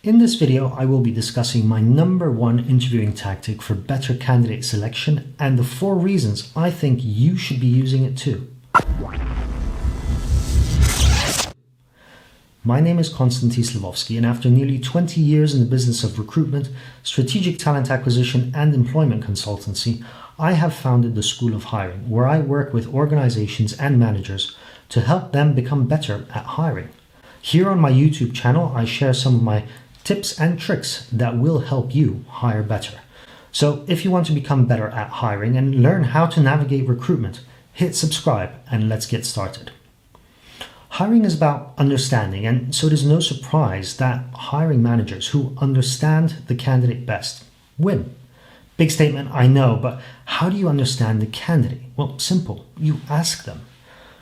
In this video, I will be discussing my number one interviewing tactic for better candidate selection and the 4 reasons I think you should be using it too. My name is Konstantin Slavovsky, and after nearly 20 years in the business of recruitment, strategic talent acquisition, and employment consultancy, I have founded the School of Hiring, where I work with organizations and managers to help them become better at hiring. Here on my YouTube channel, I share some of my tips and tricks that will help you hire better. So if you want to become better at hiring and learn how to navigate recruitment, hit subscribe and let's get started. Hiring is about understanding, and so it is no surprise that hiring managers who understand the candidate best win. Big statement, I know, but how do you understand the candidate? Well, simple. You ask them.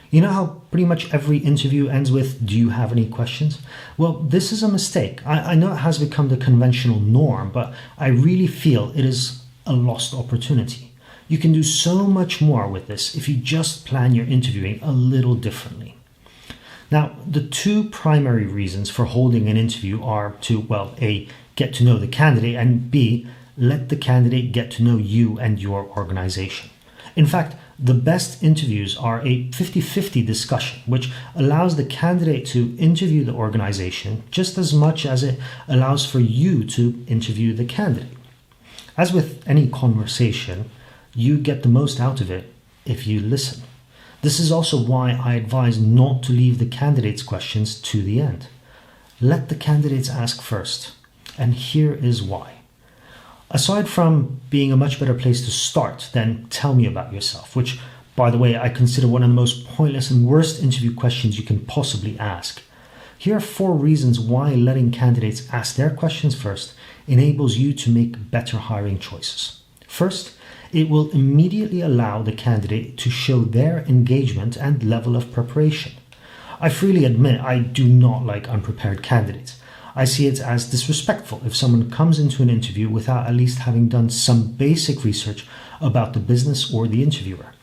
You know how pretty much every interview ends with, do you have any questions? Well, this is a mistake. I know it has become the conventional norm, but I really feel it is a lost opportunity. You can do so much more with this if you just plan your interviewing a little differently. Now, the 2 primary reasons for holding an interview are to, well, A, get to know the candidate, and B, let the candidate get to know you and your organization. In fact, the best interviews are a 50-50 discussion, which allows the candidate to interview the organization just as much as it allows for you to interview the candidate. As with any conversation, you get the most out of it if you listen. This is also why I advise not to leave the candidate's questions to the end. Let the candidates ask first, and here is why. Aside from being a much better place to start than tell me about yourself, which, by the way, I consider one of the most pointless and worst interview questions you can possibly ask. Here are 4 reasons why letting candidates ask their questions first enables you to make better hiring choices. First, it will immediately allow the candidate to show their engagement and level of preparation. I freely admit I do not like unprepared candidates. I see it as disrespectful if someone comes into an interview without at least having done some basic research about the business or the interviewer.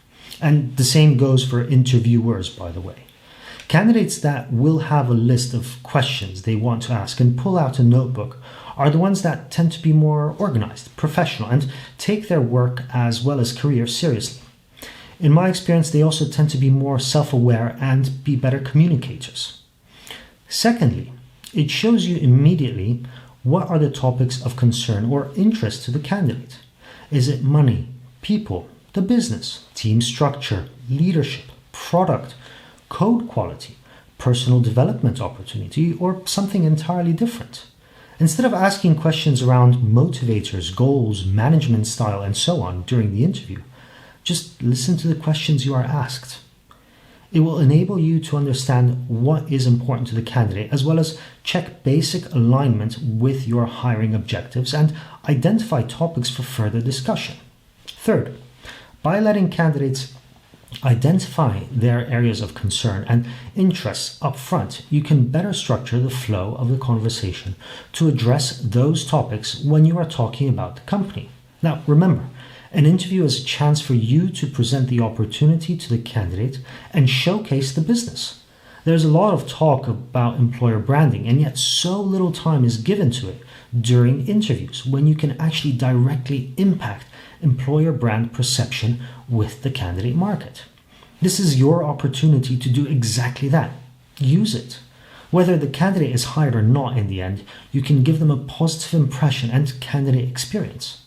And the same goes for interviewers, by the way. Candidates that will have a list of questions they want to ask and pull out a notebook are the ones that tend to be more organized, professional, and take their work as well as career seriously. In my experience, they also tend to be more self-aware and be better communicators. Secondly, it shows you immediately what are the topics of concern or interest to the candidate. Is it money, people, the business, team structure, leadership, product, code quality, personal development opportunity, or something entirely different? Instead of asking questions around motivators, goals, management style, and so on during the interview, just listen to the questions you are asked. It will enable you to understand what is important to the candidate, as well as check basic alignment with your hiring objectives and identify topics for further discussion. Third, by letting candidates identify their areas of concern and interests up front, you can better structure the flow of the conversation to address those topics when you are talking about the company. Now, remember, an interview is a chance for you to present the opportunity to the candidate and showcase the business. There's a lot of talk about employer branding, and yet so little time is given to it during interviews when you can actually directly impact employer brand perception with the candidate market. This is your opportunity to do exactly that. Use it. Whether the candidate is hired or not in the end, you can give them a positive impression and candidate experience.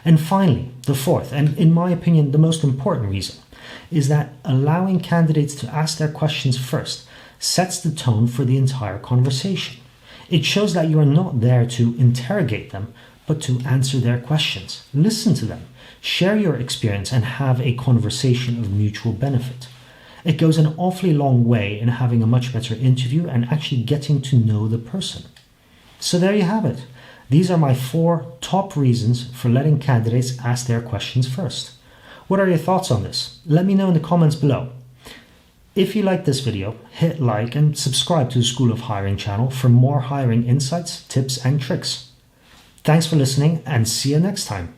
And finally, the 4th, and in my opinion, the most important reason, is that allowing candidates to ask their questions first sets the tone for the entire conversation. It shows that you are not there to interrogate them, but to answer their questions, listen to them, share your experience, and have a conversation of mutual benefit. It goes an awfully long way in having a much better interview and actually getting to know the person. So there you have it. These are my 4 top reasons for letting candidates ask their questions first. What are your thoughts on this? Let me know in the comments below. If you like this video, hit like and subscribe to the School of Hiring channel for more hiring insights, tips, and tricks. Thanks for listening, and see you next time.